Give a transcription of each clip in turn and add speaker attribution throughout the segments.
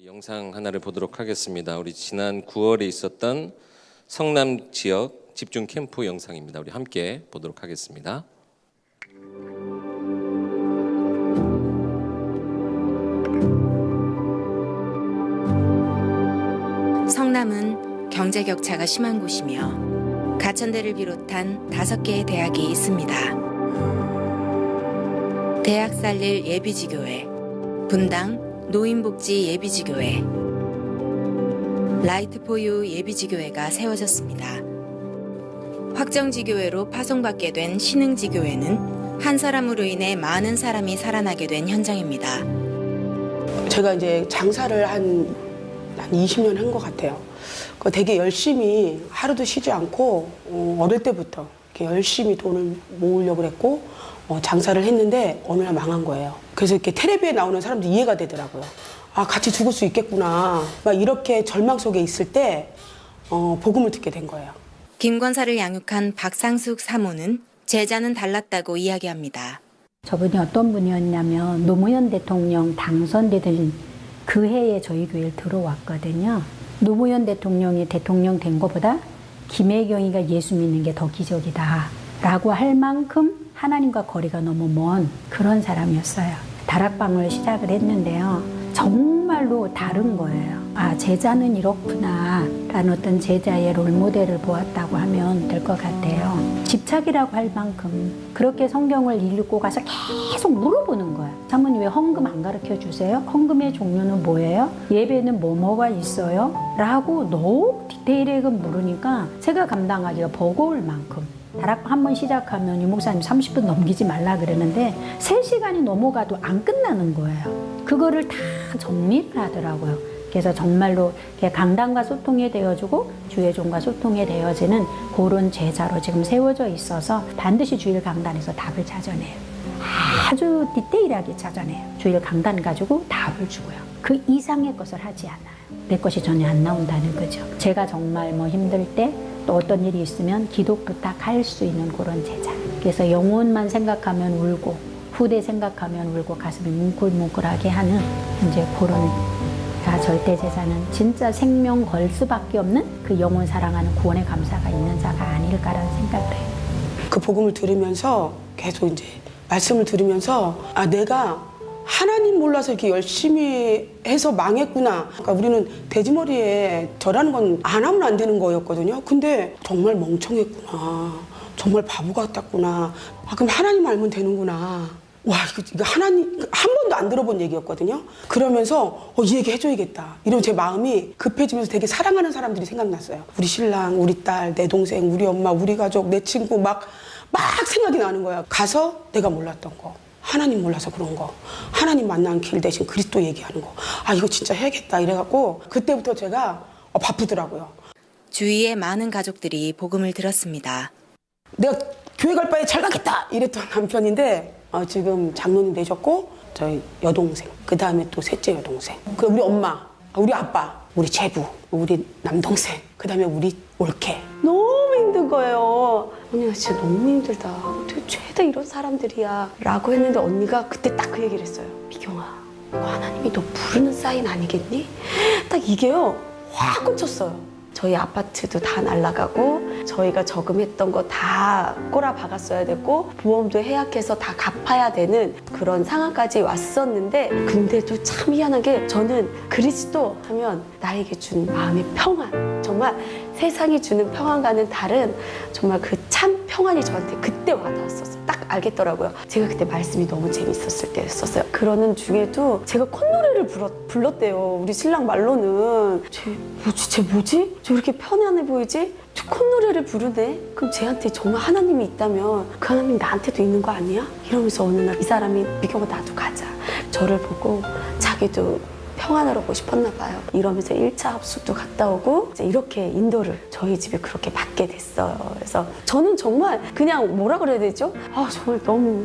Speaker 1: 영상 하나를 보도록 하겠습니다. 우리 지난 9월에 있었던 성남 지역 집중 캠프 영상입니다. 우리 함께 보도록 하겠습니다.
Speaker 2: 성남은 경제 격차가 심한 곳이며 가천대를 비롯한 5개의 대학이 있습니다. 대학 살릴 예비지교회, 분당 노인복지 예비지교회, 라이트포유 예비지교회가 세워졌습니다. 확정지교회로 파송받게 된 신흥지교회는 한 사람으로 인해 많은 사람이 살아나게 된 현장입니다.
Speaker 3: 제가 이제 장사를 한 20년 한 것 같아요. 되게 열심히 하루도 쉬지 않고 어릴 때부터 이렇게 열심히 돈을 모으려고 했고 장사를 했는데 어느 날 망한 거예요. 그래서 이렇게 텔레비에 나오는 사람도 이해가 되더라고요. 아, 같이 죽을 수 있겠구나. 막 이렇게 절망 속에 있을 때 복음을 듣게 된 거예요.
Speaker 2: 김권사를 양육한 박상숙 사모는 제자는 달랐다고 이야기합니다.
Speaker 4: 저분이 어떤 분이었냐면 노무현 대통령 당선되던 그 해에 저희 교회를 들어왔거든요. 노무현 대통령이 대통령 된 것보다 김혜경이가 예수 믿는 게 더 기적이다 라고 할 만큼 하나님과 거리가 너무 먼 그런 사람이었어요. 다락방을 시작을 했는데요. 정말로 다른 거예요. 아, 제자는 이렇구나 라는 어떤 제자의 롤모델을 보았다고 하면 될 것 같아요. 집착이라고 할 만큼 그렇게 성경을 읽고 가서 계속 물어보는 거예요. 사모님 왜 헌금 안 가르쳐 주세요? 헌금의 종류는 뭐예요? 예배는 뭐가 있어요? 라고 너무 디테일하게 물으니까 제가 감당하기가 버거울 만큼 다락방 한 번 시작하면 유 목사님 30분 넘기지 말라 그러는데 3시간이 넘어가도 안 끝나는 거예요. 그거를 다 정리를 하더라고요. 그래서 정말로 강단과 소통이 되어주고 주의종과 소통이 되어지는 그런 제자로 지금 세워져 있어서 반드시 주일 강단에서 답을 찾아내요. 아주 디테일하게 찾아내요. 주일 강단 가지고 답을 주고요. 그 이상의 것을 하지 않아요. 내 것이 전혀 안 나온다는 거죠. 제가 정말 힘들 때 또 어떤 일이 있으면 기도 부탁할 수 있는 그런 제자. 그래서 영혼만 생각하면 울고 후대 생각하면 울고 가슴이 뭉클뭉클하게 하는 이제 그런 절대 제자는 진짜 생명 걸 수밖에 없는 그 영혼 사랑하는 구원의 감사가 있는 자가 아닐까라는 생각을 해요.
Speaker 3: 그 복음을 들으면서 계속 이제 말씀을 들으면서 아, 내가 하나님 몰라서 이렇게 열심히 해서 망했구나. 그러니까 우리는 돼지머리에 절하는 건 안 하면 안 되는 거였거든요. 근데 정말 멍청했구나. 정말 바보 같았구나. 아, 그럼 하나님 알면 되는구나. 와, 이거 하나님 한 번도 안 들어본 얘기였거든요. 그러면서 이 얘기 해줘야겠다. 이러면 제 마음이 급해지면서 되게 사랑하는 사람들이 생각났어요. 우리 신랑, 우리 딸, 내 동생, 우리 엄마, 우리 가족, 내 친구 막 생각이 나는 거야. 가서 내가 몰랐던 거. 하나님 몰라서 그런 거. 하나님 만난 길 대신 그리스도 얘기하는 거. 아, 이거 진짜 해야겠다. 이래갖고 그때부터 제가 바쁘더라고요.
Speaker 2: 주위의 많은 가족들이 복음을 들었습니다.
Speaker 3: 내가 교회 갈 바에 잘 가겠다. 이랬던 남편인데 지금 장로님 되셨고 저희 여동생, 그 다음에 또 셋째 여동생, 그 우리 엄마, 우리 아빠, 우리 제부, 우리 남동생, 그 다음에 우리 올케. 너무 힘든 거예요. 언니 나 진짜 너무 힘들다. 어떻게 죄다 이런 사람들이야 라고 했는데 언니가 그때 딱 그 얘기를 했어요. 미경아, 하나님이 너 부르는 사인 아니겠니? 딱 이게요 확 꽂혔어요. 저희 아파트도 다 날아가고 저희가 저금했던 거 다 꼬라박았어야 됐고 보험도 해약해서 다 갚아야 되는 그런 상황까지 왔었는데 근데도 참 희한한 게 저는 그리스도 하면 나에게 준 마음의 평안, 정말 세상이 주는 평안과는 다른 정말 그 참 평안이 저한테 그때 와닿았었어요. 딱 알겠더라고요. 제가 그때 말씀이 너무 재밌었을 때였었어요. 그러는 중에도 제가 콧노래를 불렀대요. 우리 신랑 말로는 쟤 뭐지? 저 이렇게 편안해 보이지? 저 콧노래를 부르네? 그럼 쟤한테 정말 하나님이 있다면 그 하나님 나한테도 있는 거 아니야? 이러면서 어느 날 이 사람이 미경아 나도 가자. 저를 보고 자기도 평안을 하고 싶었나 봐요. 이러면서 1차 합숙도 갔다 오고 이제 이렇게 인도를 저희 집에 그렇게 받게 됐어요. 그래서 저는 정말 그냥 뭐라 그래야 되죠? 아, 정말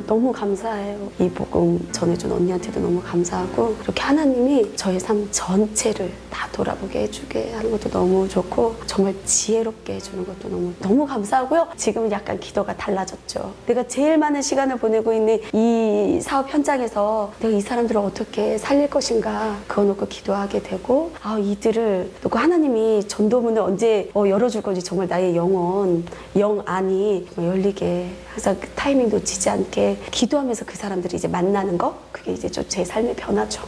Speaker 3: 너무 감사해요. 이 복음 전해준 언니한테도 너무 감사하고 그렇게 하나님이 저의 삶 전체를 다 돌아보게 해주게 하는 것도 너무 좋고 정말 지혜롭게 해주는 것도 너무 감사하고요. 지금은 약간 기도가 달라졌죠. 내가 제일 많은 시간을 보내고 있는 이 사업 현장에서 내가 이 사람들을 어떻게 살릴 것인가 그건
Speaker 5: 집어넣고 기도하게 되고 이들을 놓고 하나님이 전도문을 언제 열어줄 건지 정말 나의 영 안이 열리게 항상 그 타이밍 놓치지 않게 기도하면서 그 사람들이 이제 만나는 거 그게 이제 좀 제 삶의 변화죠.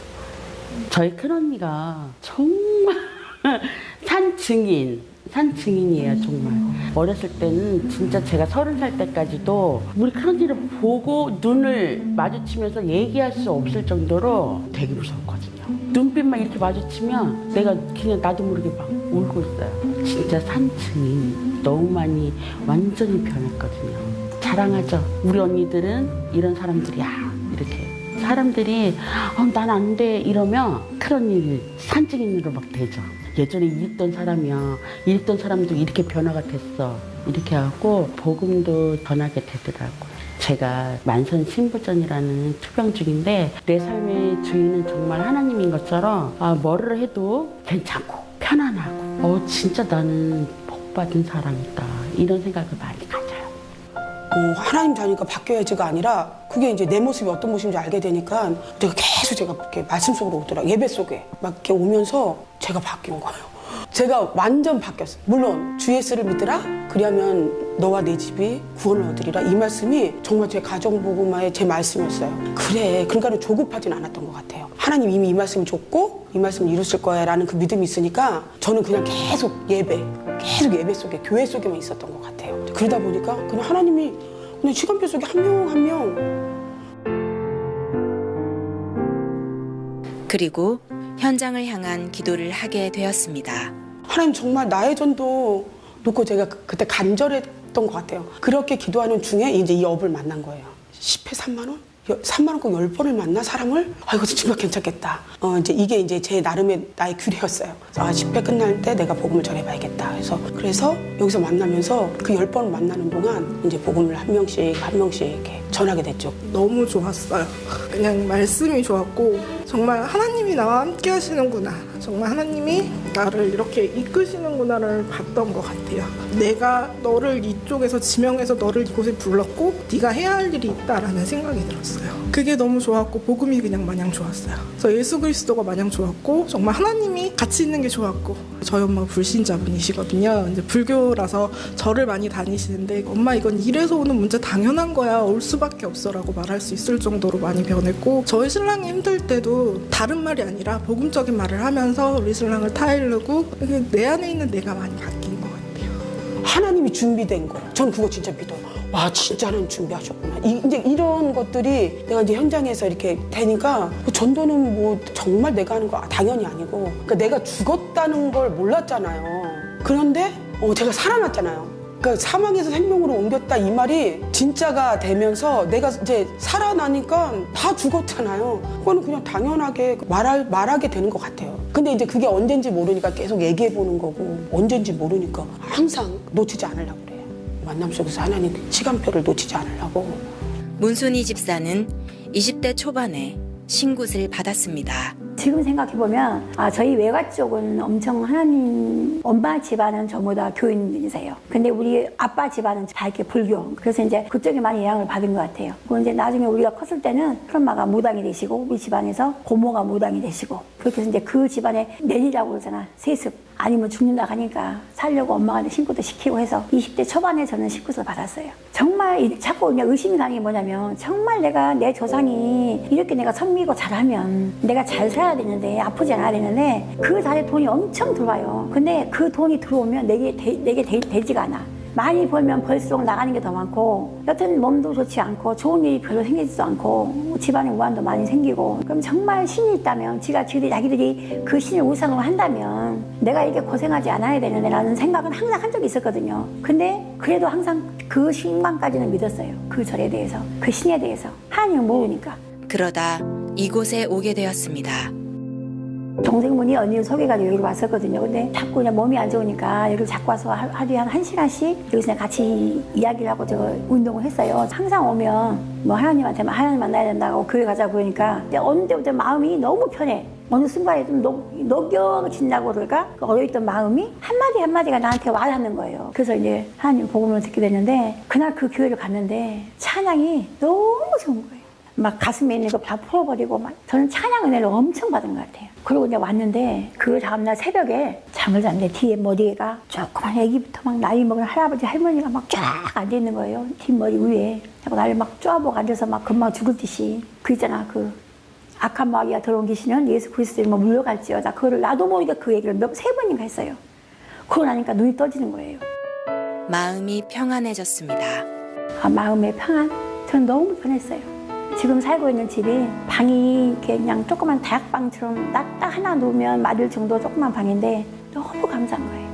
Speaker 6: 저희 큰언니가 정말 산증인이에요, 정말. 어렸을 때는 진짜 제가 30살 때까지도 우리 큰언니를 보고 눈을 마주치면서 얘기할 수 없을 정도로 되게 무서웠거든요. 눈빛만 이렇게 마주치면 내가 그냥 나도 모르게 막 울고 있어요. 진짜 산증인. 너무 많이 완전히 변했거든요. 자랑하죠. 우리 언니들은 이런 사람들이야. 이렇게. 사람들이 난 안 돼 이러면 큰언니를 산증인으로 막 대죠. 예전에 이랬던 사람이야. 이랬던 사람도 이렇게 변화가 됐어. 이렇게 하고 복음도 전하게 되더라고요. 제가 만선 신부전이라는 투병 중인데 내 삶의 주인은 정말 하나님인 것처럼 뭐를 해도 괜찮고 편안하고 진짜 나는 복받은 사람이다. 이런 생각을 많이 가져요.
Speaker 3: 하나님 자녀가 바뀌어야지가 아니라 그게 이제 내 모습이 어떤 모습인지 알게 되니까 제가 계속 제가 이렇게 말씀 속으로 오더라고요. 예배 속에 막 이렇게 오면서 제가 바뀐 거예요. 제가 완전 바뀌었어요. 물론 주 예수를 믿으라 그리하면 너와 내 집이 구원을 얻으리라 이 말씀이 정말 제 가정복음화의 제 말씀이었어요. 그래 그러니까 조급하진 않았던 것 같아요. 하나님 이미 이 말씀을 줬고 이 말씀을 이루실 거야 라는 그 믿음이 있으니까 저는 그냥 계속 예배 속에 교회 속에만 있었던 것 같아요. 그러다 보니까 그냥 하나님이 그냥 시간표 속에 한 명 한 명
Speaker 2: 그리고 현장을 향한 기도를 하게 되었습니다.
Speaker 3: 하나님 정말 나의 전도 놓고 제가 그때 간절했던 것 같아요. 그렇게 기도하는 중에 이제 이 업을 만난 거예요. 10회 3만 원? 3만 원 꼭 10번을 만나 사람을? 이거 정말 괜찮겠다. 이제 이게 이제 제 나름의 나의 규례였어요. 10회 끝날 때 내가 복음을 전해봐야겠다. 그래서 여기서 만나면서 그 10번 만나는 동안 이제 복음을 한 명씩 이렇게 전하게 됐죠.
Speaker 7: 너무 좋았어요. 그냥 말씀이 좋았고 정말 하나님이 나와 함께 하시는구나. 정말 하나님이 나를 이렇게 이끄시는구나를 봤던 것 같아요. 내가 너를 이쪽에서 지명해서 너를 이곳에 불렀고 네가 해야 할 일이 있다라는 생각이 들었어요. 그게 너무 좋았고 복음이 그냥 마냥 좋았어요. 그래서 예수 그리스도가 마냥 좋았고 정말 하나님이 같이 있는 게 좋았고 저희 엄마가 불신자분이시거든요. 이제 불교라서 절을 많이 다니시는데 엄마 이건 이래서 오는 문제 당연한 거야. 올 수밖에 없어라고 말할 수 있을 정도로 많이 변했고 저희 신랑이 힘들 때도 다른 말이 아니라 복음적인 말을 하면서 우리 신랑을 타이르고 내 안에 있는 내가 많이 바뀐 것 같아요.
Speaker 3: 하나님이 준비된 거. 전 그거 진짜 믿어요. 와, 진짜 하나님 준비하셨구나. 이제 이런 것들이 내가 이제 현장에서 이렇게 되니까 전도는 뭐 정말 내가 하는 거 당연히 아니고 그러니까 내가 죽었다는 걸 몰랐잖아요. 그런데 제가 살아났잖아요. 그러니까 사망에서 생명으로 옮겼다 이 말이 진짜가 되면서 내가 이제 살아나니까 다 죽었잖아요. 그거는 그냥 당연하게 말하게 되는 것 같아요. 근데 이제 그게 언젠지 모르니까 계속 얘기해 보는 거고 언젠지 모르니까 항상 놓치지 않으려고 그래요. 만남 속에서 하나님 시간표를 놓치지 않으려고.
Speaker 2: 문순희 집사는 20대 초반에 신굿을 받았습니다.
Speaker 4: 지금 생각해보면 저희 외가 쪽은 엄청 하나님 엄마 집안은 전부 다 교인이세요. 근데 우리 아빠 집안은 다 이렇게 불교. 그래서 이제 그쪽에 많이 영향을 받은 것 같아요. 그리고 이제 나중에 우리가 컸을 때는 큰엄마가 무당이 되시고 우리 집안에서 고모가 무당이 되시고 그렇게 해서 이제 그 집안에 내리라고 그러잖아. 세습. 아니면 죽는다 하니까 살려고 엄마가 신고도 시키고 해서 20대 초반에 저는 신고를 받았어요. 정말 자꾸 그냥 의심이 가는 게 뭐냐면 정말 내가 내 조상이 이렇게 내가 선미고 잘하면 내가 잘 살아야 되는데 아프지 않아야 되는데 그 자리에 돈이 엄청 들어와요. 근데 그 돈이 들어오면 내게 되지가 않아. 많이 벌면 벌수록 나가는 게 더 많고 여튼 몸도 좋지 않고 좋은 일이 별로 생기지도 않고 집안에 우환도 많이 생기고 그럼 정말 신이 있다면 자기들이 그 신을 우상으로 한다면 내가 이렇게 고생하지 않아야 되는데 라는 생각은 항상 한 적이 있었거든요. 근데 그래도 항상 그 신망까지는 믿었어요. 그 절에 대해서 그 신에 대해서 하나님을 모르니까.
Speaker 2: 그러다 이곳에 오게 되었습니다.
Speaker 4: 동생분이 언니를 소개가지고 여기로 왔었거든요. 근데 자꾸 그냥 몸이 안 좋으니까 여기를 자꾸 와서 하루에 한 1시간씩 여기서 같이 이야기를 하고 제가 운동을 했어요. 항상 오면 뭐 하나님 만나야 된다고 교회 가자고 그러니까 어느 때부터 마음이 너무 편해. 어느 순간에 좀 녹여진다고 그럴까? 어려있던 마음이 한마디가 나한테 와닿는 거예요. 그래서 이제 하나님 복음을 듣게 됐는데 그날 그 교회를 갔는데 찬양이 너무 좋은 거예요. 막 가슴에 있는 거 다 풀어버리고 막 저는 찬양 은혜를 엄청 받은 것 같아요. 그리고 이제 왔는데 그 다음날 새벽에 잠을 잤는데 뒤에 머리가 조그만 애기부터 막 나이 먹은 할아버지 할머니가 막 쫙 앉아 있는 거예요. 뒷머리 위에. 자꾸 나를 막 쪼아보고 앉아서 막 금방 죽을 듯이 그 있잖아 그 악한 마귀가 들어온 귀신은 예수 그리스도에 뭐 물려갈지어다. 그거를 나도 모르게 그 얘기를 세 번인가 했어요. 그러고 나니까 눈이 떠지는 거예요.
Speaker 2: 마음이 평안해졌습니다.
Speaker 4: 아, 마음의 평안? 전 너무 편했어요. 지금 살고 있는 집이 방이 이렇게 그냥 조그만 다락방처럼 딱 하나 놓으면 맞을 정도 조그만 방인데 너무 감사한 거예요.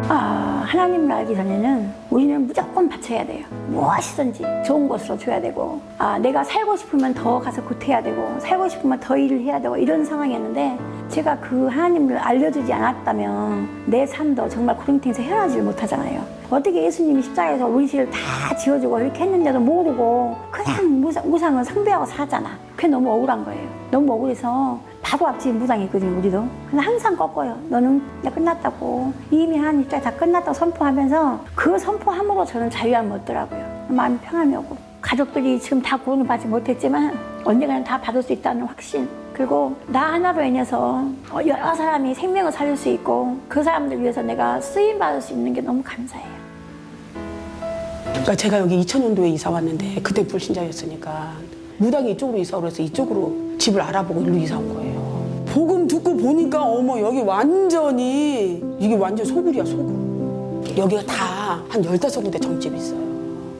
Speaker 4: 아, 하나님을 알기 전에는 우리는 무조건 바쳐야 돼요. 무엇이든지 좋은 것으로 줘야 되고, 아, 내가 살고 싶으면 더 가서 구태해야 되고, 살고 싶으면 더 일을 해야 되고 이런 상황이었는데 제가 그 하나님을 알려주지 않았다면 내 삶도 정말 구렁텅이에서 헤어나지를 못하잖아요. 어떻게 예수님이 십자가에서 우리 죄를 다 지어주고 이렇게 했는데도 모르고 그냥 무상을 상대하고 살았잖아. 그게 너무 억울한 거예요. 너무 억울해서 바로 앞집에 무당이 있거든요, 우리도. 근데 항상 꺾어요. 너는 이제 끝났다고. 이미 하나님 입장에 다 끝났다고 선포하면서 그 선포함으로 저는 자유함을 얻더라고요. 마음이 평안이 오고. 가족들이 지금 다 구원을 받지 못했지만 언젠가는 다 받을 수 있다는 확신. 그리고 나 하나로 인해서 여러 사람이 생명을 살릴 수 있고 그 사람들 위해서 내가 쓰임받을 수 있는 게 너무 감사해요.
Speaker 3: 그러니까 제가 여기 2000년도에 이사 왔는데 그때 불신자였으니까 무당이 이쪽으로 이사 오래서 이쪽으로 집을 알아보고 일로 이사 온 거예요. 복음 듣고 보니까 어머 여기 완전히 이게 완전 소굴이야 소굴. 여기가 다 한 15군데 점집이 있어요.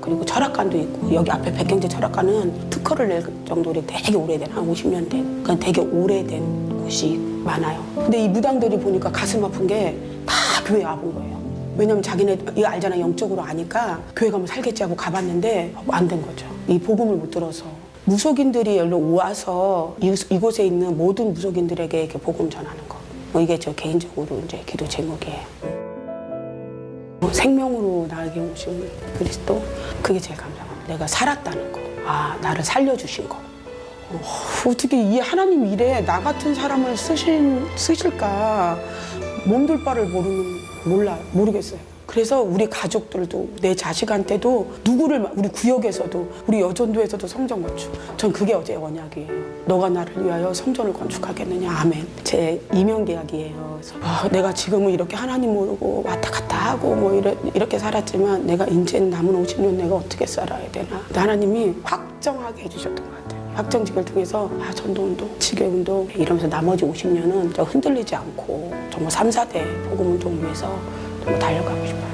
Speaker 3: 그리고 철학관도 있고 여기 앞에 백경제 철학관은 특허를 낼 정도로 되게 오래된 한 50년 된 그러니까 되게 오래된 곳이 많아요. 근데 이 무당들이 보니까 가슴 아픈 게 다 교회 와본 거예요. 왜냐면 자기네 이거 알잖아 영적으로 아니까 교회 가면 살겠지 하고 가봤는데 안 된 거죠. 이 복음을 못 들어서 무속인들이 여기로 와서 이곳에 있는 모든 무속인들에게 이렇게 복음 전하는 거. 이게 저 개인적으로 이제 기도 제목이에요. 생명으로 나에게 오신 그리스도 그게 제일 감사합니다. 내가 살았다는 거. 아 나를 살려주신 거. 어떻게 이 하나님 일에 나 같은 사람을 쓰실까 몸둘 바를 모르겠어요. 그래서 우리 가족들도 내 자식한테도 누구를 우리 구역에서도 우리 여전도에서도 성전 건축 전 그게 어제 언약이에요. 너가 나를 위하여 성전을 건축하겠느냐 아멘. 제 이명계약이에요. 내가 지금은 이렇게 하나님 모르고 왔다 갔다 하고 뭐 이렇게 살았지만 내가 이제 남은 50년 내가 어떻게 살아야 되나. 하나님이 확정하게 해주셨던 것 같아요. 확정직을 통해서 전도운동, 지교운동 이러면서 나머지 50년은 저 흔들리지 않고 정말 3, 4대 복음운동을 위해서 정말 달려가고 싶어요.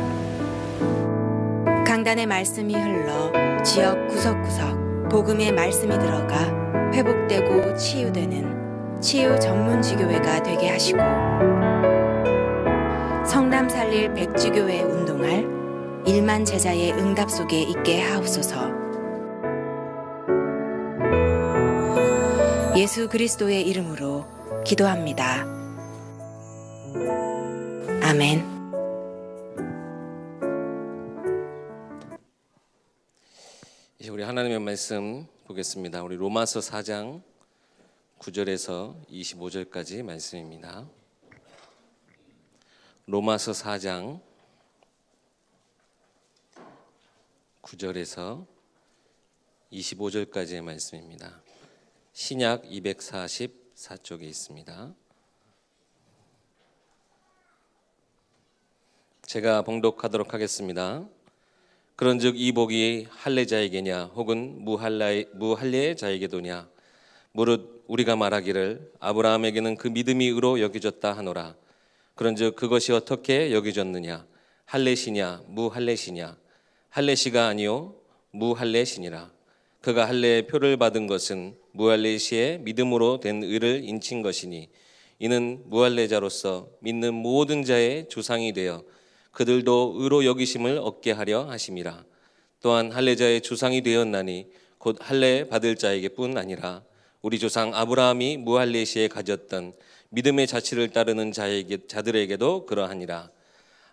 Speaker 2: 강단의 말씀이 흘러 지역 구석구석 복음의 말씀이 들어가 회복되고 치유되는 치유 전문 지교회가 되게 하시고 성남 살릴 백지교회 운동할 1만 제자의 응답 속에 있게 하옵소서. 예수 그리스도의 이름으로 기도합니다. 아멘.
Speaker 1: 이제 우리 하나님의 말씀 보겠습니다. 우리 로마서 4장 9절에서 25절까지 말씀입니다. 로마서 4장 9절에서 25절까지의 말씀입니다. 신약 244쪽에 있습니다. 제가 봉독하도록 하겠습니다. 그런즉 이 복이 할례자에게냐 혹은 무할례자에게도냐 무릇 우리가 말하기를 아브라함에게는 그 믿음이 의로 여겨졌다 하노라. 그런즉 그것이 어떻게 여겨졌느냐 할례시냐 무할례시냐 할례시가 아니요 무할례시니라. 그가 할례의 표를 받은 것은 무할례시의 믿음으로 된 의를 인친 것이니 이는 무할례자로서 믿는 모든 자의 조상이 되어 그들도 의로 여기심을 얻게 하려 하심이라. 또한 할례자의 조상이 되었나니 곧 할례 받을 자에게뿐 아니라 우리 조상 아브라함이 무할례시에 가졌던 믿음의 자치를 따르는 자들에게도 그러하니라.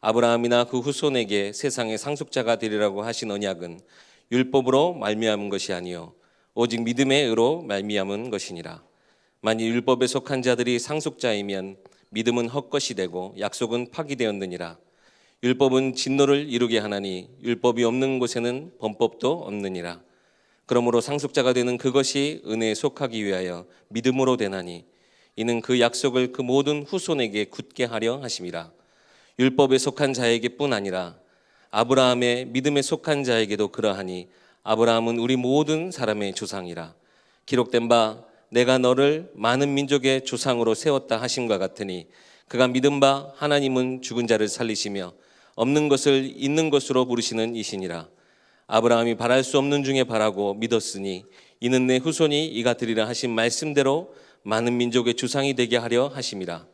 Speaker 1: 아브라함이나 그 후손에게 세상의 상속자가 되리라고 하신 언약은 율법으로 말미암은 것이 아니요 오직 믿음의 의로 말미암은 것이니라. 만일 율법에 속한 자들이 상속자이면 믿음은 헛것이 되고 약속은 파기되었느니라. 율법은 진노를 이루게 하나니 율법이 없는 곳에는 범법도 없느니라. 그러므로 상속자가 되는 그것이 은혜에 속하기 위하여 믿음으로 되나니 이는 그 약속을 그 모든 후손에게 굳게 하려 하심이라. 율법에 속한 자에게뿐 아니라 아브라함의 믿음에 속한 자에게도 그러하니 아브라함은 우리 모든 사람의 조상이라. 기록된 바 내가 너를 많은 민족의 조상으로 세웠다 하심과 같으니 그가 믿은 바 하나님은 죽은 자를 살리시며 없는 것을 있는 것으로 부르시는 이시니라. 아브라함이 바랄 수 없는 중에 바라고 믿었으니 이는 내 후손이 이가 되리라 하신 말씀대로 많은 민족의 조상이 되게 하려 하심이라.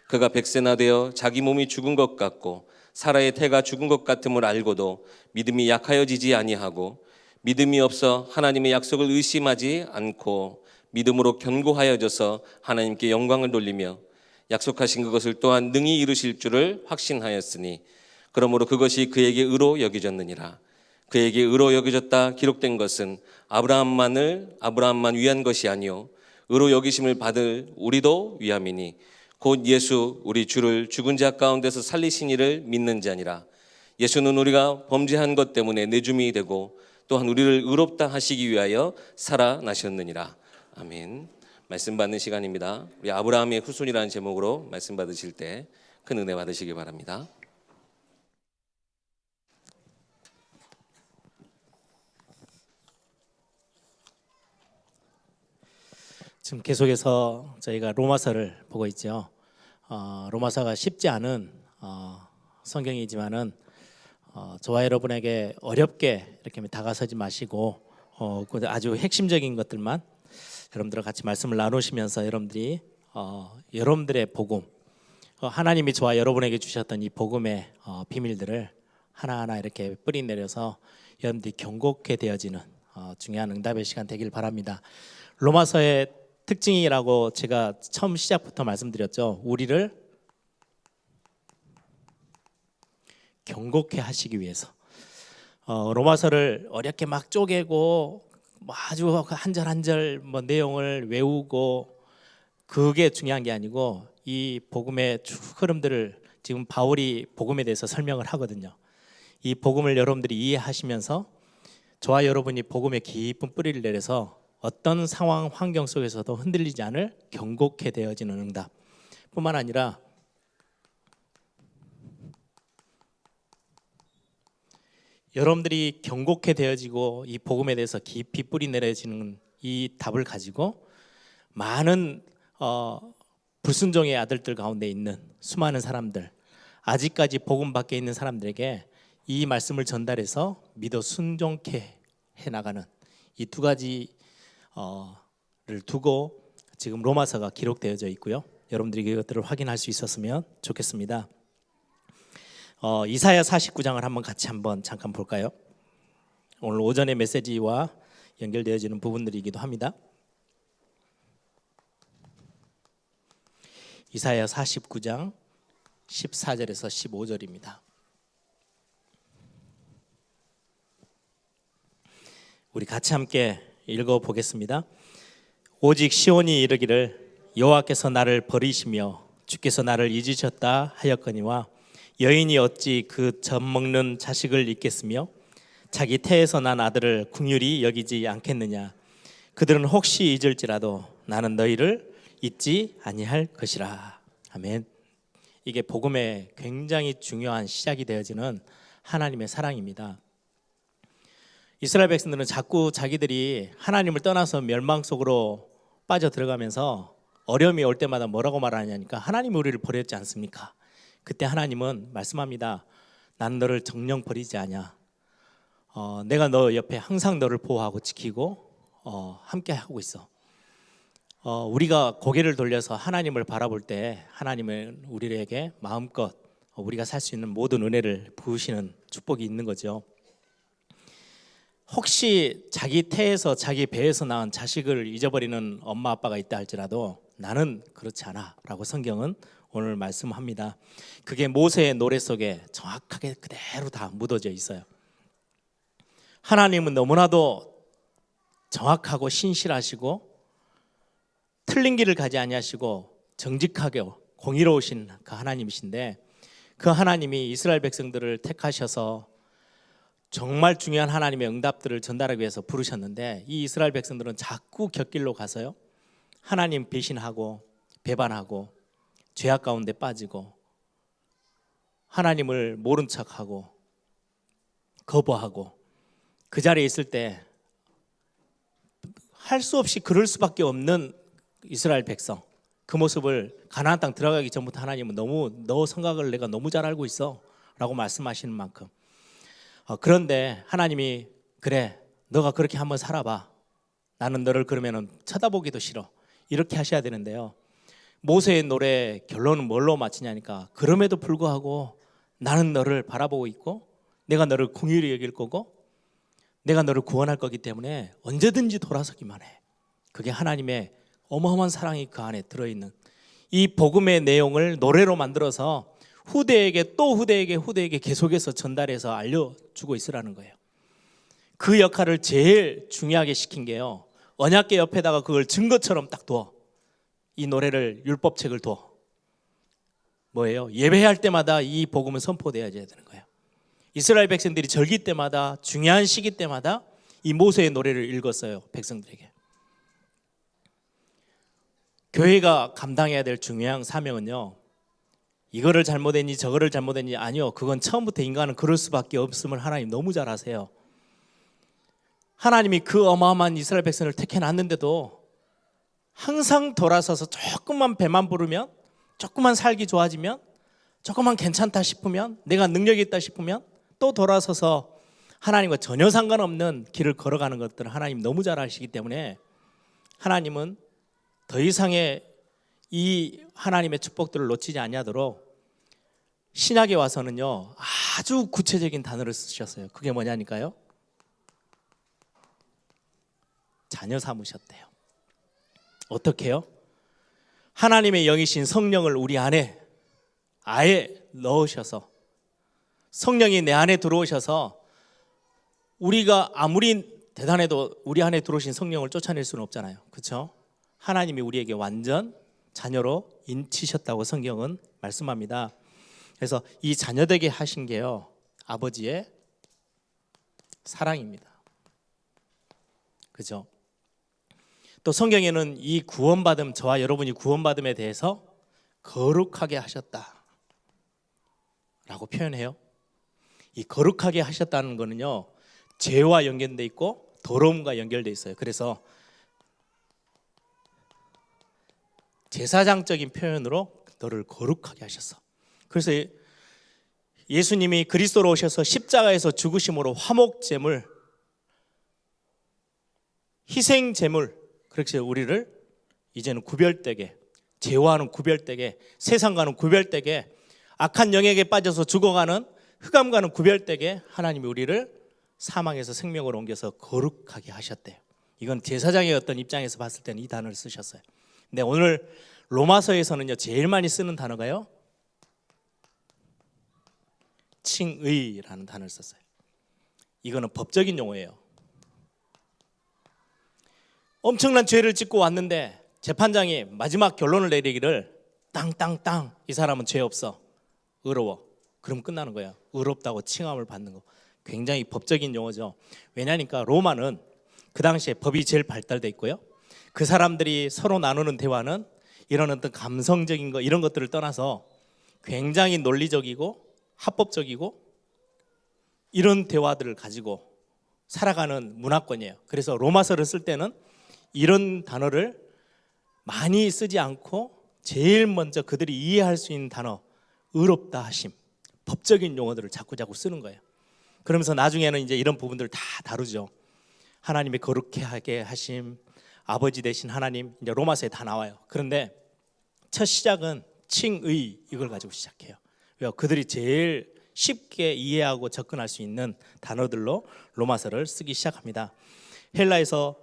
Speaker 1: 그가 백세나 되어 자기 몸이 죽은 것 같고 사라의 태가 죽은 것 같음을 알고도 믿음이 약하여지지 아니하고 믿음이 없어 하나님의 약속을 의심하지 않고 믿음으로 견고하여져서 하나님께 영광을 돌리며 약속하신 그것을 또한 능히 이루실 줄을 확신하였으니 그러므로 그것이 그에게 의로 여겨졌느니라. 그에게 의로 여겨졌다 기록된 것은 아브라함만 위한 것이 아니요 의로 여기심을 받을 우리도 위함이니 곧 예수 우리 주를 죽은 자 가운데서 살리신 이를 믿는 자니라. 예수는 우리가 범죄한 것 때문에 내줌이 되고 또한 우리를 의롭다 하시기 위하여 살아나셨느니라. 아멘. 말씀 받는 시간입니다. 우리 아브라함의 후손이라는 제목으로 말씀 받으실 때 큰 은혜 받으시기 바랍니다.
Speaker 8: 지금 계속해서 저희가 로마서를 보고 있죠. 로마서가 쉽지 않은 성경이지만은 저와 여러분에게 어렵게 이렇게 다가서지 마시고 아주 핵심적인 것들만 여러분들과 같이 말씀을 나누시면서 여러분들이 여러분들의 복음, 하나님이 저와 여러분에게 주셨던 이 복음의 비밀들을 하나하나 이렇게 뿌리 내려서 여러분들이 경고케 되어지는 중요한 응답의 시간 되길 바랍니다. 로마서의 특징이라고 제가 처음 시작부터 말씀드렸죠. 우리를 경고케 하시기 위해서 로마서를 어렵게 막 쪼개고 아주 한 절 한 절 내용을 외우고 그게 중요한 게 아니고 이 복음의 쭉 흐름들을 지금 바울이 복음에 대해서 설명을 하거든요. 이 복음을 여러분들이 이해하시면서 저와 여러분이 복음의 깊은 뿌리를 내려서 어떤 상황 환경 속에서도 흔들리지 않을 경고케 되어지는 응답 뿐만 아니라 여러분들이 경고케 되어지고 이 복음에 대해서 깊이 뿌리 내려지는 이 답을 가지고 많은 불순종의 아들들 가운데 있는 수많은 사람들, 아직까지 복음 밖에 있는 사람들에게 이 말씀을 전달해서 믿어 순종케 해나가는 이 두 가지를 두고 지금 로마서가 기록되어져 있고요. 여러분들이 이것들을 확인할 수 있었으면 좋겠습니다. 이사야 49장을 한번 잠깐 볼까요? 오늘 오전의 메시지와 연결되어지는 부분들이기도 합니다. 이사야 49장 14절에서 15절입니다. 우리 같이 함께 읽어보겠습니다. 오직 시온이 이르기를 여호와께서 나를 버리시며 주께서 나를 잊으셨다 하였거니와 여인이 어찌 그 젖 먹는 자식을 잊겠으며 자기 태에서 난 아들을 긍휼히 여기지 않겠느냐. 그들은 혹시 잊을지라도 나는 너희를 잊지 아니할 것이라. 아멘. 이게 복음의 굉장히 중요한 시작이 되어지는 하나님의 사랑입니다. 이스라엘 백성들은 자꾸 자기들이 하나님을 떠나서 멸망 속으로 빠져 들어가면서 어려움이 올 때마다 뭐라고 말하냐니까 하나님이 우리를 버렸지 않습니까? 그때 하나님은 말씀합니다. 난 너를 정녕 버리지 않아. 내가 너 옆에 항상 너를 보호하고 지키고 함께 하고 있어. 우리가 고개를 돌려서 하나님을 바라볼 때 하나님은 우리에게 마음껏 우리가 살 수 있는 모든 은혜를 부으시는 축복이 있는 거죠. 혹시 자기 태에서 자기 배에서 낳은 자식을 잊어버리는 엄마 아빠가 있다 할지라도 나는 그렇지 않아 라고 성경은 오늘 말씀합니다. 그게 모세의 노래 속에 정확하게 그대로 다 묻어져 있어요. 하나님은 너무나도 정확하고 신실하시고 틀린 길을 가지 아니하시고 정직하게 공의로우신 그 하나님이신데 그 하나님이 이스라엘 백성들을 택하셔서 정말 중요한 하나님의 응답들을 전달하기 위해서 부르셨는데 이 이스라엘 백성들은 자꾸 곁길로 가서요, 하나님 배신하고 배반하고 죄악 가운데 빠지고 하나님을 모른 척하고 거부하고 그 자리에 있을 때 할 수 없이 그럴 수밖에 없는 이스라엘 백성, 그 모습을 가나안 땅 들어가기 전부터 하나님은 너 생각을 내가 너무 잘 알고 있어 라고 말씀하시는 만큼, 그런데 하나님이 그래 너가 그렇게 한번 살아봐, 나는 너를 그러면은 쳐다보기도 싫어, 이렇게 하셔야 되는데요, 모세의 노래 결론은 뭘로 마치냐니까 그럼에도 불구하고 나는 너를 바라보고 있고 내가 너를 긍휼히 여길 거고 내가 너를 구원할 거기 때문에 언제든지 돌아서기만 해. 그게 하나님의 어마어마한 사랑이 그 안에 들어있는 이 복음의 내용을 노래로 만들어서 후대에게 또 후대에게 계속해서 전달해서 알려주고 있으라는 거예요. 그 역할을 제일 중요하게 시킨 게요, 언약궤 옆에다가 그걸 증거처럼 딱 둬. 이 노래를, 율법책을 둬. 뭐예요? 예배할 때마다 이 복음은 선포돼야 되는 거예요. 이스라엘 백성들이 절기 때마다, 중요한 시기 때마다 이 모세의 노래를 읽었어요, 백성들에게. 교회가 감당해야 될 중요한 사명은요, 이거를 잘못했니 저거를 잘못했니, 아니요, 그건 처음부터 인간은 그럴 수밖에 없음을 하나님 너무 잘 아세요. 하나님이 그 어마어마한 이스라엘 백성을 택해놨는데도 항상 돌아서서 조금만 배만 부르면, 조금만 살기 좋아지면, 조금만 괜찮다 싶으면, 내가 능력이 있다 싶으면 또 돌아서서 하나님과 전혀 상관없는 길을 걸어가는 것들을 하나님 너무 잘 아시기 때문에 하나님은 더 이상의 이 하나님의 축복들을 놓치지 아니하도록 신약에 와서는요, 아주 구체적인 단어를 쓰셨어요. 그게 뭐냐니까요, 자녀 삼으셨대요. 어떻게요? 하나님의 영이신 성령을 우리 안에 아예 넣으셔서, 성령이 내 안에 들어오셔서, 우리가 아무리 대단해도 우리 안에 들어오신 성령을 쫓아낼 수는 없잖아요. 그렇죠? 하나님이 우리에게 완전 자녀로 인치셨다고 성경은 말씀합니다. 그래서 이 자녀되게 하신 게요, 아버지의 사랑입니다. 그죠? 또 성경에는 이 구원받음, 저와 여러분이 구원받음에 대해서 거룩하게 하셨다 라고 표현해요. 이 거룩하게 하셨다는 거는요, 죄와 연결돼 있고 더러움과 연결돼 있어요. 그래서 제사장적인 표현으로 너를 거룩하게 하셨어. 그래서 예수님이 그리스도로 오셔서 십자가에서 죽으심으로 화목제물, 희생제물, 그렇게 우리를 이제는 구별되게, 죄와는 구별되게, 세상과는 구별되게, 악한 영에게 빠져서 죽어가는 흑암과는 구별되게 하나님이 우리를 사망에서 생명으로 옮겨서 거룩하게 하셨대요. 이건 제사장의 어떤 입장에서 봤을 때는 이 단어를 쓰셨어요. 근데 오늘 로마서에서는요, 제일 많이 쓰는 단어가요, 칭의라는 단어를 썼어요. 이거는 법적인 용어예요. 엄청난 죄를 짓고 왔는데 재판장이 마지막 결론을 내리기를 땅땅땅, 이 사람은 죄 없어, 의로워, 그럼 끝나는 거예요. 의롭다고 칭함을 받는 거. 굉장히 법적인 용어죠. 왜냐니까 로마는 그 당시에 법이 제일 발달돼 있고요, 그 사람들이 서로 나누는 대화는 이런 어떤 감성적인 거, 이런 것들을 떠나서 굉장히 논리적이고 합법적이고 이런 대화들을 가지고 살아가는 문화권이에요. 그래서 로마서를 쓸 때는 이런 단어를 많이 쓰지 않고 제일 먼저 그들이 이해할 수 있는 단어, 의롭다 하심, 법적인 용어들을 자꾸 쓰는 거예요. 그러면서 나중에는 이제 이런 부분들을 다 다루죠. 하나님의 거룩해 하게 하심, 아버지 되신 하나님, 이제 로마서에 다 나와요. 그런데 첫 시작은 칭의, 이걸 가지고 시작해요. 왜요? 그들이 제일 쉽게 이해하고 접근할 수 있는 단어들로 로마서를 쓰기 시작합니다. 헬라에서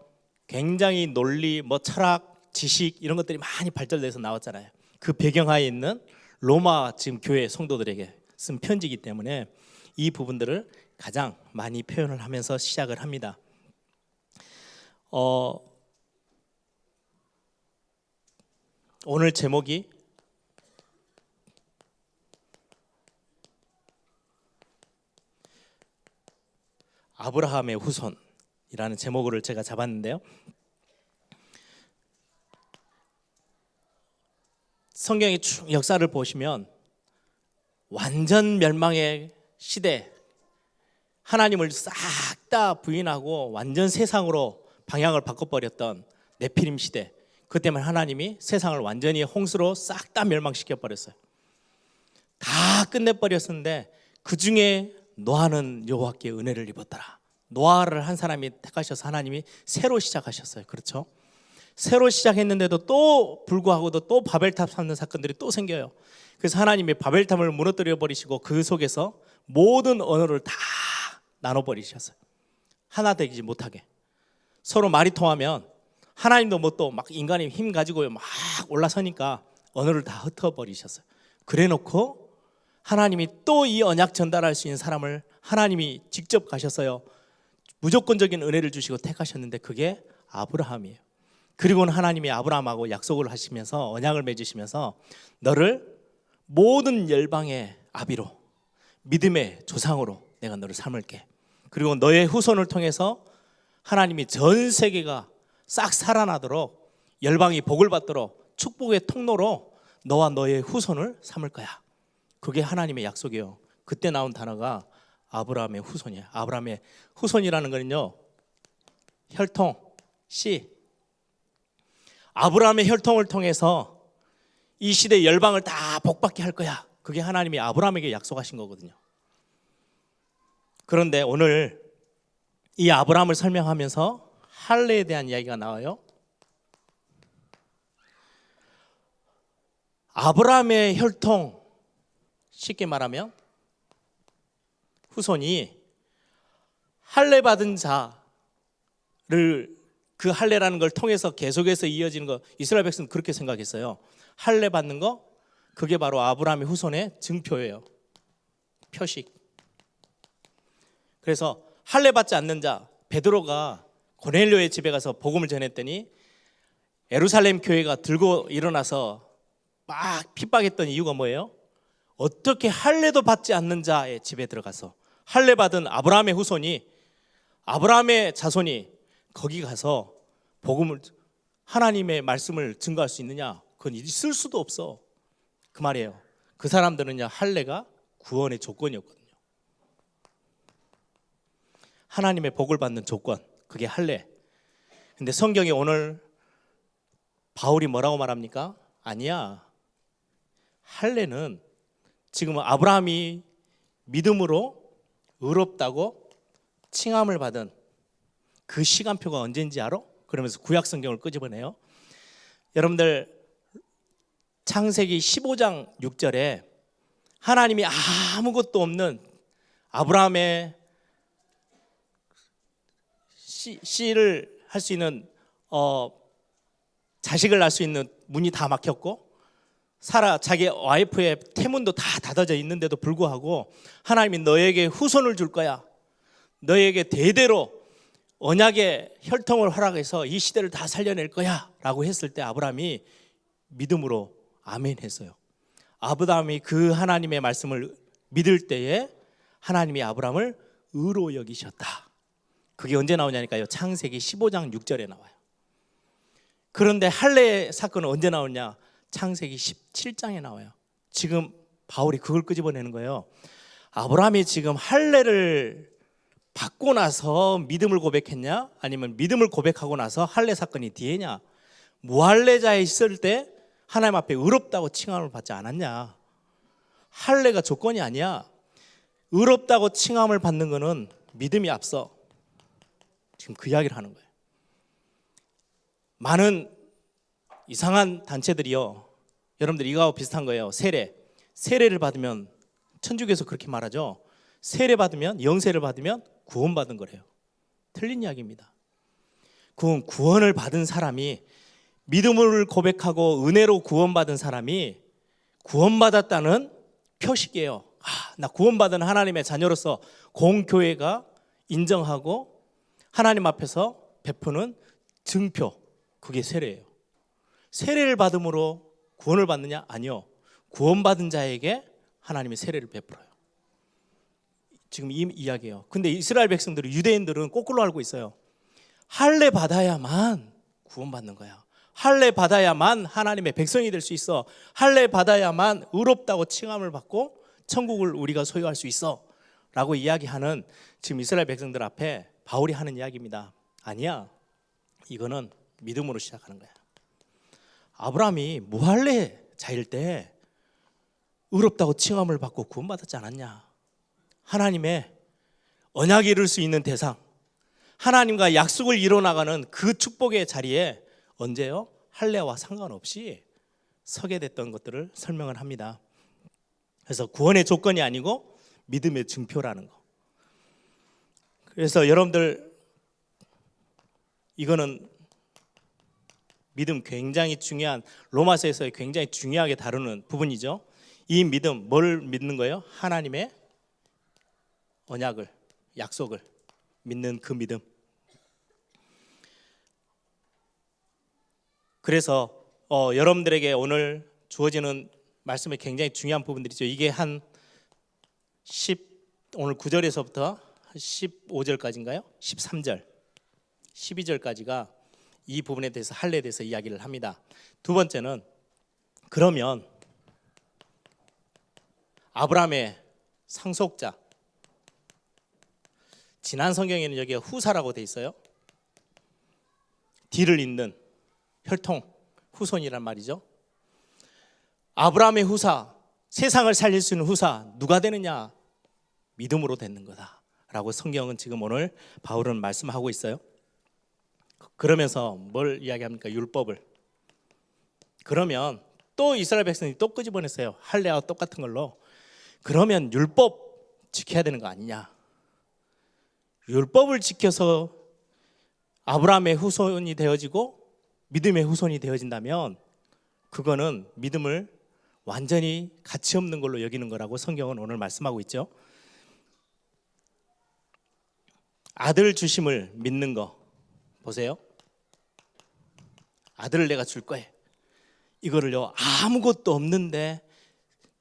Speaker 8: 굉장히 논리, 철학, 지식 이런 것들이 많이 발달돼서 나왔잖아요. 그 배경하에 있는 로마 지금 교회 성도들에게 쓴 편지이기 때문에 이 부분들을 가장 많이 표현을 하면서 시작을 합니다. 오늘 제목이 아브라함의 후손이라는 제목을 제가 잡았는데요. 성경의 쭉 역사를 보시면 완전 멸망의 시대, 하나님을 싹 다 부인하고 완전 세상으로 방향을 바꿔버렸던 네피림 시대, 그 때문에 하나님이 세상을 완전히 홍수로 싹 다 멸망시켜 버렸어요. 다 끝내버렸었는데 그 중에 노아는 여호와께 은혜를 입었더라. 노아를 한 사람이 택하셔서 하나님이 새로 시작하셨어요. 그렇죠? 새로 시작했는데도 또 불구하고도 또 바벨탑 쌓는 사건들이 또 생겨요. 그래서 하나님이 바벨탑을 무너뜨려 버리시고 그 속에서 모든 언어를 다 나눠버리셨어요. 하나 되지 못하게. 서로 말이 통하면 하나님도 뭐 또 막 인간이 힘 가지고 막 올라서니까 언어를 다 흩어버리셨어요. 그래 놓고 하나님이 또 이 언약 전달할 수 있는 사람을 하나님이 직접 가셨어요. 무조건적인 은혜를 주시고 택하셨는데 그게 아브라함이에요. 그리고는 하나님이 아브라함하고 약속을 하시면서 언약을 맺으시면서 너를 모든 열방의 아비로, 믿음의 조상으로 내가 너를 삼을게. 그리고 너의 후손을 통해서 하나님이 전 세계가 싹 살아나도록, 열방이 복을 받도록 축복의 통로로 너와 너의 후손을 삼을 거야. 그게 하나님의 약속이에요. 그때 나온 단어가 아브라함의 후손이에요. 아브라함의 후손이라는 거는요, 혈통, 씨. 아브라함의 혈통을 통해서 이 시대 열방을 다 복받게 할 거야. 그게 하나님이 아브라함에게 약속하신 거거든요. 그런데 오늘 이 아브라함을 설명하면서 할례에 대한 이야기가 나와요. 아브라함의 혈통, 쉽게 말하면 후손이 할례 받은 자를, 그 할례라는 걸 통해서 계속해서 이어지는 거, 이스라엘 백성은 그렇게 생각했어요. 할례 받는 거, 그게 바로 아브라함의 후손의 증표예요. 표식. 그래서 할례 받지 않는 자, 베드로가 고넬료의 집에 가서 복음을 전했더니 예루살렘 교회가 들고 일어나서 막 핍박했던 이유가 뭐예요? 어떻게 할례도 받지 않는 자의 집에 들어가서 할례 받은 아브라함의 후손이, 아브라함의 자손이 거기 가서 복음을, 하나님의 말씀을 증거할 수 있느냐? 그건 있을 수도 없어. 그 말이에요. 그 사람들은요, 할례가 구원의 조건이었거든요. 하나님의 복을 받는 조건, 그게 할례. 근데 성경에 오늘 바울이 뭐라고 말합니까? 아니야. 할례는 지금 아브라함이 믿음으로 의롭다고 칭함을 받은 그 시간표가 언제인지 알아? 그러면서 구약 성경을 끄집어내요. 여러분들 창세기 15장 6절에 하나님이 아무것도 없는 아브라함의 씨를 할 수 있는 자식을 낳을 수 있는 문이 다 막혔고, 사라 자기 와이프의 태문도 다 닫아져 있는데도 불구하고 하나님이 너에게 후손을 줄 거야, 너에게 대대로 언약의 혈통을 허락해서 이 시대를 다 살려낼 거야 라고 했을 때 아브라함이 믿음으로 아멘 했어요. 아브라함이 그 하나님의 말씀을 믿을 때에 하나님이 아브라함을 의로 여기셨다. 그게 언제 나오냐니까요. 창세기 15장 6절에 나와요. 그런데 할례 사건은 언제 나오냐? 창세기 17장에 나와요. 지금 바울이 그걸 끄집어내는 거예요. 아브라함이 지금 할례를 받고 나서 믿음을 고백했냐? 아니면 믿음을 고백하고 나서 할례 사건이 뒤에냐? 무할례자에 있을 때 하나님 앞에 의롭다고 칭함을 받지 않았냐? 할례가 조건이 아니야. 의롭다고 칭함을 받는 거는 믿음이 앞서. 지금 그 이야기를 하는 거예요. 많은 이상한 단체들이요, 여러분들 이거하고 비슷한 거예요. 세례를 받으면, 천주교에서 그렇게 말하죠. 세례 받으면, 영세를 받으면 구원받은 거래요. 틀린 이야기입니다. 그건 구원을 받은 사람이, 믿음을 고백하고 은혜로 구원받은 사람이 구원받았다는 표식이에요. 나 구원받은 하나님의 자녀로서 공교회가 인정하고 하나님 앞에서 베푸는 증표, 그게 세례예요. 세례를 받음으로 구원을 받느냐? 아니요. 구원받은 자에게 하나님이 세례를 베풀어요. 지금 이 이야기예요. 근데 이스라엘 백성들은, 유대인들은 거꾸로 알고 있어요. 할례 받아야만 구원받는 거야. 할례 받아야만 하나님의 백성이 될 수 있어. 할례 받아야만 의롭다고 칭함을 받고 천국을 우리가 소유할 수 있어 라고 이야기하는 지금 이스라엘 백성들 앞에 바울이 하는 이야기입니다. 아니야, 이거는 믿음으로 시작하는 거야. 아브라함이 무할례자일 때 의롭다고 칭함을 받고 구원받았지 않았냐. 하나님의 언약이 이룰 수 있는 대상, 하나님과 약속을 이뤄나가는 그 축복의 자리에 언제요? 할례와 상관없이 서게 됐던 것들을 설명을 합니다. 그래서 구원의 조건이 아니고 믿음의 증표라는 거. 그래서 여러분들, 이거는 믿음 굉장히 중요한, 로마서에서 굉장히 중요하게 다루는 부분이죠. 이 믿음, 뭘 믿는 거예요? 하나님의 언약을, 약속을 믿는 그 믿음. 그래서 여러분들에게 오늘 주어지는 말씀에 굉장히 중요한 부분들이죠. 이게 오늘 9절에서부터 15절까지인가요? 13절, 12절까지가 이 부분에 대해서, 할례에 대해서 이야기를 합니다. 두 번째는, 그러면 아브라함의 상속자, 지난 성경에는 여기가 후사라고 돼 있어요. 뒤를 잇는 혈통, 후손이란 말이죠. 아브라함의 후사, 세상을 살릴 수 있는 후사, 누가 되느냐? 믿음으로 되는 거다 라고 성경은 지금 오늘 바울은 말씀하고 있어요. 그러면서 뭘 이야기합니까? 율법을. 그러면 또 이스라엘 백성이 또 끄집어냈어요. 할례와 똑같은 걸로. 그러면 율법 지켜야 되는 거 아니냐? 율법을 지켜서 아브라함의 후손이 되어지고 믿음의 후손이 되어진다면 그거는 믿음을 완전히 가치 없는 걸로 여기는 거라고 성경은 오늘 말씀하고 있죠. 아들 주심을 믿는 거 보세요. 아들을 내가 줄 거예요. 이거를요, 아무것도 없는데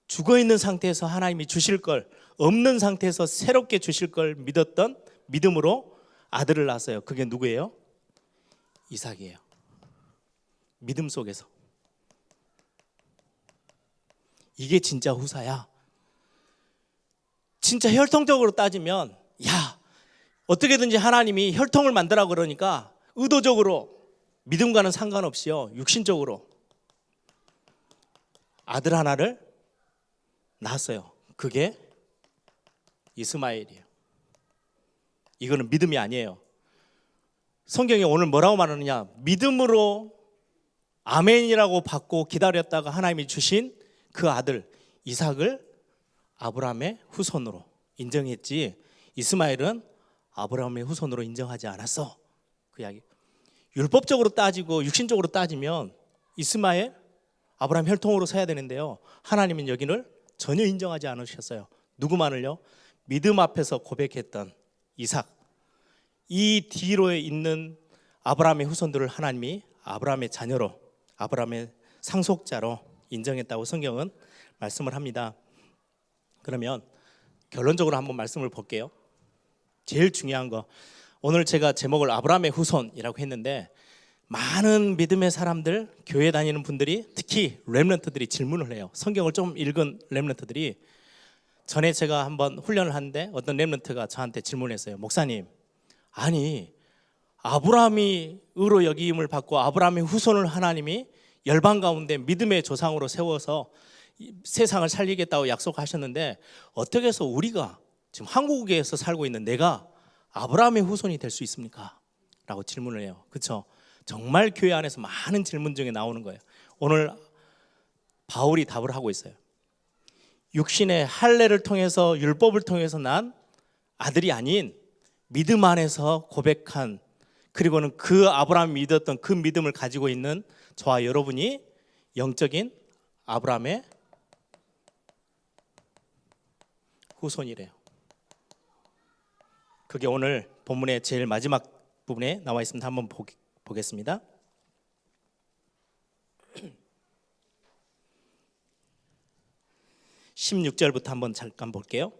Speaker 8: 죽어 있는 상태에서 하나님이 주실 걸, 없는 상태에서 새롭게 주실 걸 믿었던 믿음으로 아들을 낳았어요. 그게 누구예요? 이삭이에요. 믿음 속에서. 이게 진짜 후사야. 진짜 혈통적으로 따지면, 야, 어떻게든지 하나님이 혈통을 만들라고 그러니까 의도적으로 믿음과는 상관없이요, 육신적으로 아들 하나를 낳았어요. 그게 이스마엘이에요. 이거는 믿음이 아니에요. 성경이 오늘 뭐라고 말하느냐? 믿음으로 아멘이라고 받고 기다렸다가 하나님이 주신 그 아들 이삭을 아브라함의 후손으로 인정했지, 이스마엘은 아브라함의 후손으로 인정하지 않았어. 그 이야기. 율법적으로 따지고 육신적으로 따지면 이스마엘, 아브라함 혈통으로 서야 되는데요, 하나님은 여기를 전혀 인정하지 않으셨어요. 누구만을요? 믿음 앞에서 고백했던 이삭, 이 뒤로에 있는 아브라함의 후손들을 하나님이 아브라함의 자녀로, 아브라함의 상속자로 인정했다고 성경은 말씀을 합니다. 그러면 결론적으로 한번 말씀을 볼게요. 제일 중요한 거, 오늘 제가 제목을 아브라함의 후손이라고 했는데 많은 믿음의 사람들, 교회 다니는 분들이, 특히 렘넌트들이 질문을 해요. 성경을 좀 읽은 렘넌트들이. 전에 제가 한번 훈련을 하는데 어떤 렘넌트가 저한테 질문했어요. 목사님, 아니 아브라함이 의로 여김을 받고 아브라함의 후손을 하나님이 열방 가운데 믿음의 조상으로 세워서 세상을 살리겠다고 약속하셨는데 어떻게 해서 우리가 지금 한국에서 살고 있는 내가 아브라함의 후손이 될 수 있습니까? 라고 질문을 해요. 그렇죠? 정말 교회 안에서 많은 질문 중에 나오는 거예요. 오늘 바울이 답을 하고 있어요. 육신의 할례를 통해서, 율법을 통해서 난 아들이 아닌 믿음 안에서 고백한, 그리고는 그 아브라함이 믿었던 그 믿음을 가지고 있는 저와 여러분이 영적인 아브라함의 후손이래요. 그게 오늘 본문의 제일 마지막 부분에 나와 있습니다. 한번 보겠습니다. 16절부터 한번 잠깐 볼게요.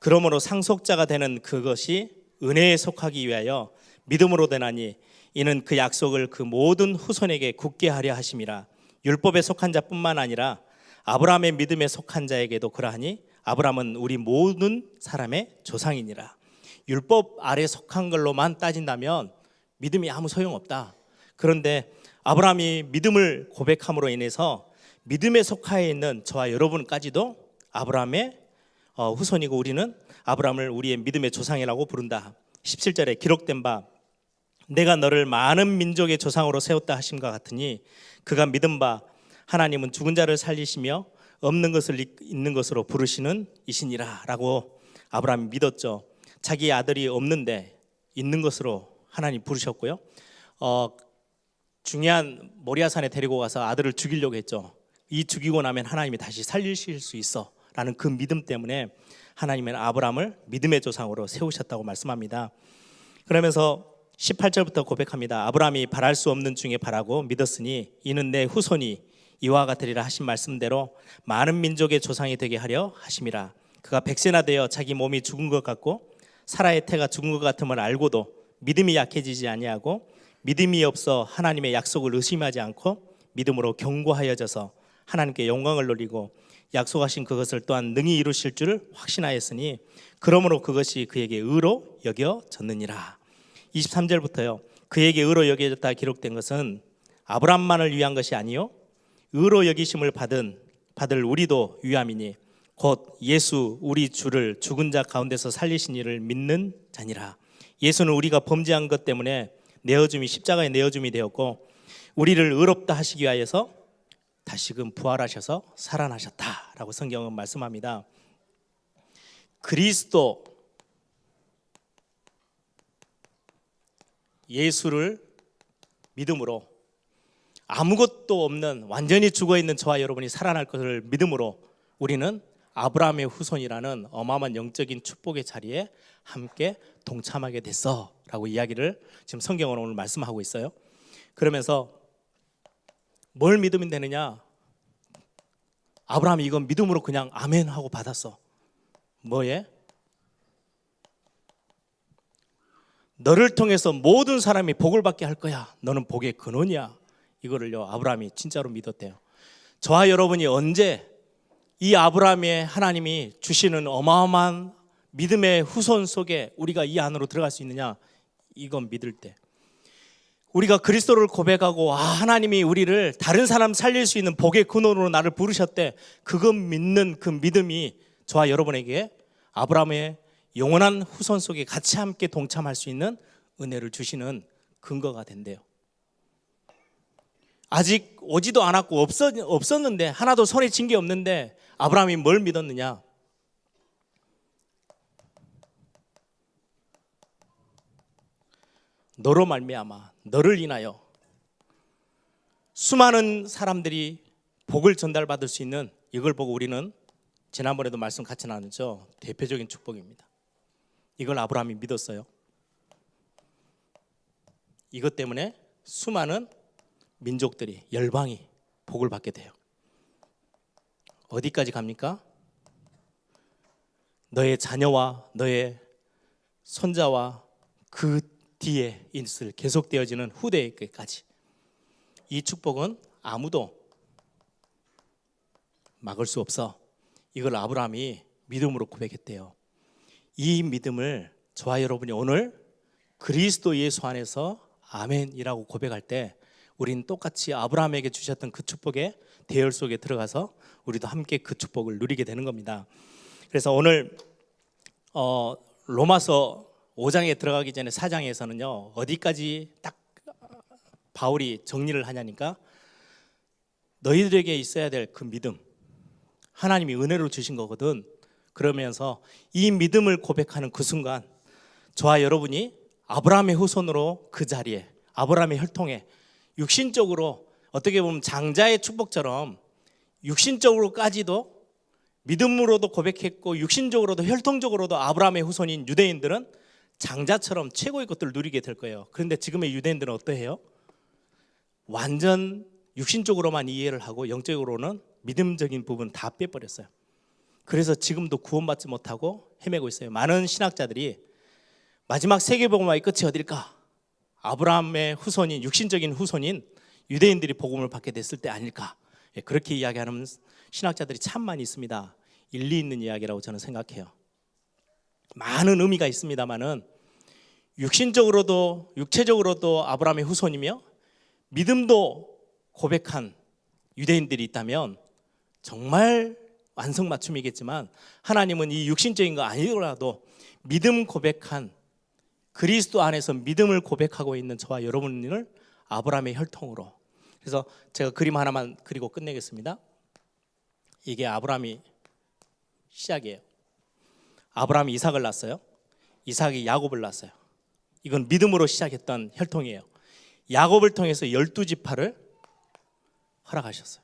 Speaker 8: 그러므로 상속자가 되는 그것이 은혜에 속하기 위하여 믿음으로 되나니 이는 그 약속을 그 모든 후손에게 굳게 하려 하심이라. 율법에 속한 자뿐만 아니라 아브라함의 믿음에 속한 자에게도 그러하니 아브라함은 우리 모든 사람의 조상이니라. 율법 아래 속한 걸로만 따진다면 믿음이 아무 소용없다. 그런데 아브라함이 믿음을 고백함으로 인해서 믿음에 속하여 있는 저와 여러분까지도 아브라함의 후손이고 우리는 아브라함을 우리의 믿음의 조상이라고 부른다. 17절에 기록된 바 내가 너를 많은 민족의 조상으로 세웠다 하심과 같으니 그가 믿은 바 하나님은 죽은 자를 살리시며 없는 것을 있는 것으로 부르시는 이시니라 라고 아브라함이 믿었죠. 자기 아들이 없는데 있는 것으로 하나님 부르셨고요. 중요한 모리아산에 데리고 가서 아들을 죽이려고 했죠. 이 죽이고 나면 하나님이 다시 살리실 수 있어 라는 그 믿음 때문에 하나님은 아브라함을 믿음의 조상으로 세우셨다고 말씀합니다. 그러면서 18절부터 고백합니다. 아브라함이 바랄 수 없는 중에 바라고 믿었으니 이는 내 후손이 이와 같으리라 하신 말씀대로 많은 민족의 조상이 되게 하려 하심이라. 그가 백세나 되어 자기 몸이 죽은 것 같고 사라의 태가 죽은 것 같음을 알고도 믿음이 약해지지 아니하고 믿음이 없어 하나님의 약속을 의심하지 않고 믿음으로 견고하여져서 하나님께 영광을 돌리고 약속하신 그것을 또한 능히 이루실 줄 확신하였으니 그러므로 그것이 그에게 의로 여겨졌느니라. 23절부터요. 그에게 의로 여겨졌다 기록된 것은 아브라함만을 위한 것이 아니요 의로 여기심을 받을 우리도 위함이니 곧 예수 우리 주를 죽은 자 가운데서 살리신 이를 믿는 자니라. 예수는 우리가 범죄한 것 때문에 내어줌이 십자가에 내어줌이 되었고 우리를 의롭다 하시기 위하여서 다시금 부활하셔서 살아나셨다라고 성경은 말씀합니다. 그리스도 예수를 믿음으로 아무것도 없는 완전히 죽어있는 저와 여러분이 살아날 것을 믿음으로 우리는 아브라함의 후손이라는 어마어마한 영적인 축복의 자리에 함께 동참하게 됐어 라고 이야기를 지금 성경은 오늘 말씀하고 있어요. 그러면서 뭘 믿으면 되느냐? 아브라함이 이건 믿음으로 그냥 아멘 하고 받았어. 뭐에? 너를 통해서 모든 사람이 복을 받게 할 거야. 너는 복의 근원이야. 이거를요 아브라함이 진짜로 믿었대요. 저와 여러분이 언제 이 아브라함의 하나님이 주시는 어마어마한 믿음의 후손 속에 우리가 이 안으로 들어갈 수 있느냐? 이건 믿을 때 우리가 그리스도를 고백하고 하나님이 우리를 다른 사람 살릴 수 있는 복의 근원으로 나를 부르셨대. 그건 믿는 그 믿음이 저와 여러분에게 아브라함의 영원한 후손 속에 같이 함께 동참할 수 있는 은혜를 주시는 근거가 된대요. 아직 오지도 않았고 없었는데 하나도 손에 쥔 게 없는데 아브라함이 뭘 믿었느냐? 너로 말미암아 너를 인하여 수많은 사람들이 복을 전달받을 수 있는 이걸 보고 우리는 지난번에도 말씀 같이 나눴죠. 대표적인 축복입니다. 이걸 아브라함이 믿었어요. 이것 때문에 수많은 민족들이 열방이 복을 받게 돼요. 어디까지 갑니까? 너의 자녀와 너의 손자와 그 뒤에 있을 계속되어지는 후대에게까지. 이 축복은 아무도 막을 수 없어. 이걸 아브라함이 믿음으로 고백했대요. 이 믿음을 저와 여러분이 오늘 그리스도 예수 안에서 아멘이라고 고백할 때 우리는 똑같이 아브라함에게 주셨던 그 축복의 대열 속에 들어가서 우리도 함께 그 축복을 누리게 되는 겁니다. 그래서 오늘 로마서 5장에 들어가기 전에 4장에서는요 어디까지 딱 바울이 정리를 하냐니까 너희들에게 있어야 될 그 믿음, 하나님이 은혜로 주신 거거든. 그러면서 이 믿음을 고백하는 그 순간 저와 여러분이 아브라함의 후손으로 그 자리에 아브라함의 혈통에 육신적으로 어떻게 보면 장자의 축복처럼 육신적으로까지도 믿음으로도 고백했고 육신적으로도 혈통적으로도 아브라함의 후손인 유대인들은 장자처럼 최고의 것들을 누리게 될 거예요. 그런데 지금의 유대인들은 어떠해요? 완전 육신적으로만 이해를 하고 영적으로는 믿음적인 부분 다 빼버렸어요. 그래서 지금도 구원받지 못하고 헤매고 있어요. 많은 신학자들이 마지막 세계복음화의 끝이 어딜까? 아브라함의 후손인, 육신적인 후손인 유대인들이 복음을 받게 됐을 때 아닐까? 그렇게 이야기하는 신학자들이 참 많이 있습니다. 일리 있는 이야기라고 저는 생각해요. 많은 의미가 있습니다만은 육체적으로도 아브라함의 후손이며 믿음도 고백한 유대인들이 있다면 정말 완성맞춤이겠지만, 하나님은 이 육신적인 거 아니더라도 믿음 고백한, 그리스도 안에서 믿음을 고백하고 있는 저와 여러분을 아브라함의 혈통으로. 그래서 제가 그림 하나만 그리고 끝내겠습니다. 이게 아브라함이 시작이에요. 아브라함이 이삭을 낳았어요. 이삭이 야곱을 낳았어요. 이건 믿음으로 시작했던 혈통이에요. 야곱을 통해서 12지파를 허락하셨어요.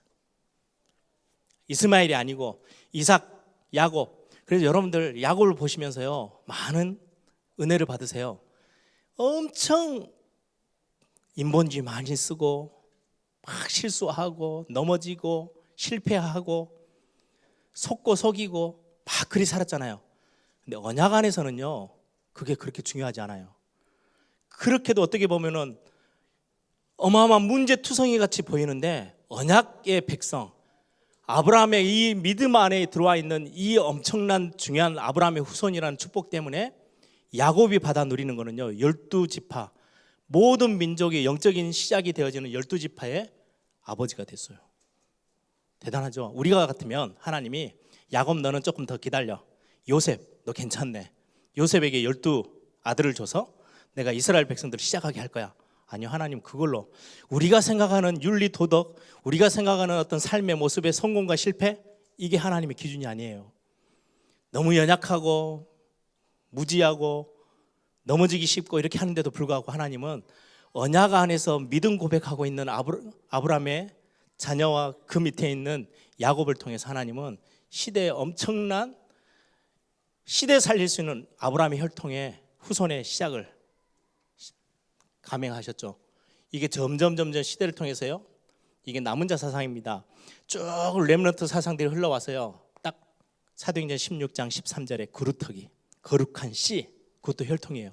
Speaker 8: 이스마엘이 아니고 이삭, 야곱. 그래서 여러분들 야곱을 보시면서요, 많은 은혜를 받으세요. 엄청 인본주의 많이 쓰고 막 실수하고 넘어지고 실패하고 속고 속이고 막 그리 살았잖아요. 근데 언약 안에서는요, 그게 그렇게 중요하지 않아요. 그렇게도 어떻게 보면은 어마어마한 문제투성이 같이 보이는데, 언약의 백성, 아브라함의 이 믿음 안에 들어와 있는 이 엄청난 중요한 아브라함의 후손이라는 축복 때문에 야곱이 받아 누리는 거는요, 12지파, 모든 민족의 영적인 시작이 되어지는 12지파의 아버지가 됐어요. 대단하죠. 우리가 같으면 하나님이 야곱 너는 조금 더 기다려, 요셉 너 괜찮네, 요셉에게 12아들을 줘서 내가 이스라엘 백성들을 시작하게 할 거야. 아니요, 하나님 그걸로 우리가 생각하는 윤리 도덕, 우리가 생각하는 어떤 삶의 모습의 성공과 실패, 이게 하나님의 기준이 아니에요. 너무 연약하고 무지하고 넘어지기 쉽고 이렇게 하는데도 불구하고 하나님은 언약 안에서 믿음 고백하고 있는 아브라함의 자녀와 그 밑에 있는 야곱을 통해서 하나님은 시대에 엄청난, 시대 살릴 수 있는 아브라함의 혈통의 후손의 시작을 감행하셨죠. 이게 점점 시대를 통해서요, 이게 남은 자 사상입니다. 쭉 렘넌트 사상들이 흘러와서요, 딱 사도행전 16장 13절에 그루터기, 거룩한 씨, 그것도 혈통이에요.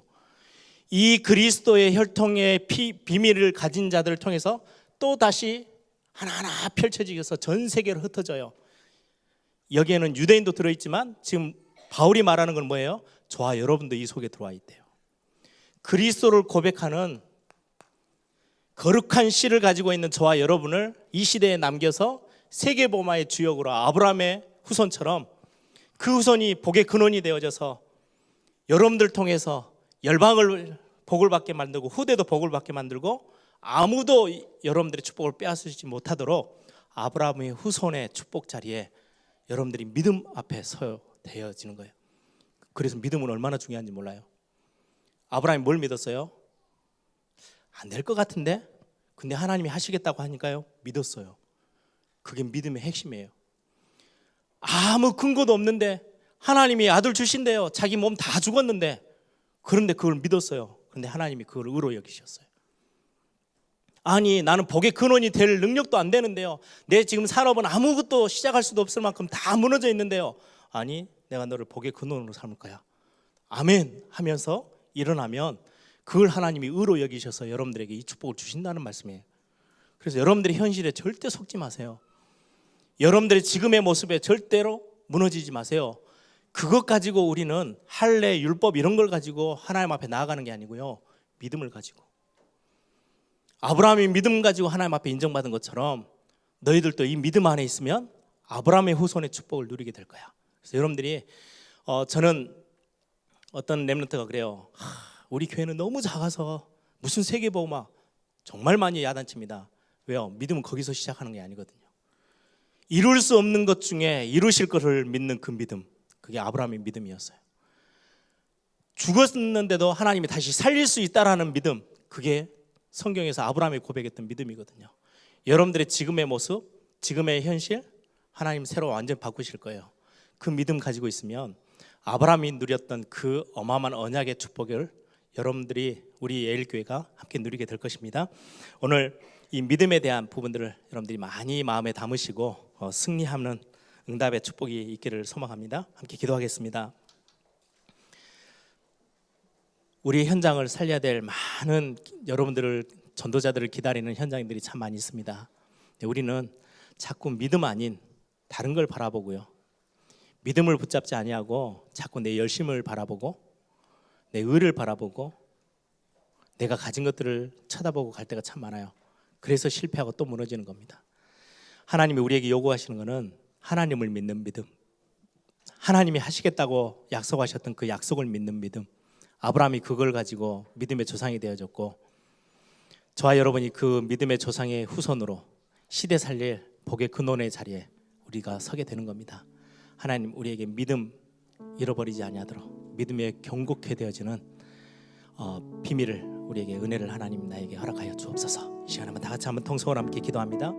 Speaker 8: 이 그리스도의 혈통의 비밀을 가진 자들을 통해서 또 다시 하나하나 펼쳐지면서 전 세계로 흩어져요. 여기에는 유대인도 들어있지만 지금 바울이 말하는 건 뭐예요? 저와 여러분도 이 속에 들어와 있대요. 그리스도를 고백하는 거룩한 씨를 가지고 있는 저와 여러분을 이 시대에 남겨서 세계복음화의 주역으로 아브라함의 후손처럼 그 후손이 복의 근원이 되어져서 여러분들 통해서 열방을 복을 받게 만들고 후대도 복을 받게 만들고 아무도 여러분들의 축복을 빼앗으지 못하도록 아브라함의 후손의 축복 자리에 여러분들이 믿음 앞에 서 되어지는 거예요. 그래서 믿음은 얼마나 중요한지 몰라요. 아브라함이 뭘 믿었어요? 안 될 것 같은데? 근데 하나님이 하시겠다고 하니까요, 믿었어요. 그게 믿음의 핵심이에요. 아무 근거도 없는데 하나님이 아들 주신대요. 자기 몸 다 죽었는데. 그런데 그걸 믿었어요. 그런데 하나님이 그걸 의로 여기셨어요. 아니, 나는 복의 근원이 될 능력도 안 되는데요, 내 지금 산업은 아무것도 시작할 수도 없을 만큼 다 무너져 있는데요, 아니, 내가 너를 복의 근원으로 삼을 거야, 아멘 하면서 일어나면 그걸 하나님이 의로 여기셔서 여러분들에게 이 축복을 주신다는 말씀이에요. 그래서 여러분들의 현실에 절대 속지 마세요. 여러분들의 지금의 모습에 절대로 무너지지 마세요. 그것 가지고 우리는 할례, 율법 이런 걸 가지고 하나님 앞에 나아가는 게 아니고요, 믿음을 가지고. 아브라함이 믿음 가지고 하나님 앞에 인정받은 것처럼 너희들도 이 믿음 안에 있으면 아브라함의 후손의 축복을 누리게 될 거야. 그래서 여러분들이 저는 어떤 렘넌트가 그래요. 우리 교회는 너무 작아서 무슨 세계복음화, 정말 많이 야단칩니다. 왜요? 믿음은 거기서 시작하는 게 아니거든요. 이룰 수 없는 것 중에 이루실 것을 믿는 그 믿음, 그게 아브라함의 믿음이었어요. 죽었는데도 하나님이 다시 살릴 수 있다라는 믿음, 그게 성경에서 아브라함이 고백했던 믿음이거든요. 여러분들의 지금의 모습, 지금의 현실, 하나님 새로 완전 바꾸실 거예요. 그 믿음 가지고 있으면 아브라함이 누렸던 그 어마어마한 언약의 축복을 여러분들이, 우리 예일교회가 함께 누리게 될 것입니다. 오늘 이 믿음에 대한 부분들을 여러분들이 많이 마음에 담으시고 승리하는 응답의 축복이 있기를 소망합니다. 함께 기도하겠습니다. 우리 현장을 살려야 될 많은 여러분들을 전도자들을 기다리는 현장들이 참 많이 있습니다. 우리는 자꾸 믿음 아닌 다른 걸 바라보고요. 믿음을 붙잡지 아니하고 자꾸 내 열심을 바라보고 내 의를 바라보고 내가 가진 것들을 쳐다보고 갈 때가 참 많아요. 그래서 실패하고 또 무너지는 겁니다. 하나님이 우리에게 요구하시는 것은 하나님을 믿는 믿음, 하나님이 하시겠다고 약속하셨던 그 약속을 믿는 믿음. 아브라함이 그걸 가지고 믿음의 조상이 되어졌고 저와 여러분이 그 믿음의 조상의 후손으로 시대 살릴 복의 근원의 자리에 우리가 서게 되는 겁니다. 하나님 우리에게 믿음 잃어버리지 아니하도록 믿음에 경고케 되어지는 비밀을 우리에게 은혜를 하나님 나에게 허락하여 주옵소서. 이 시간에 다 같이 한번 통성으로 함께 기도합니다.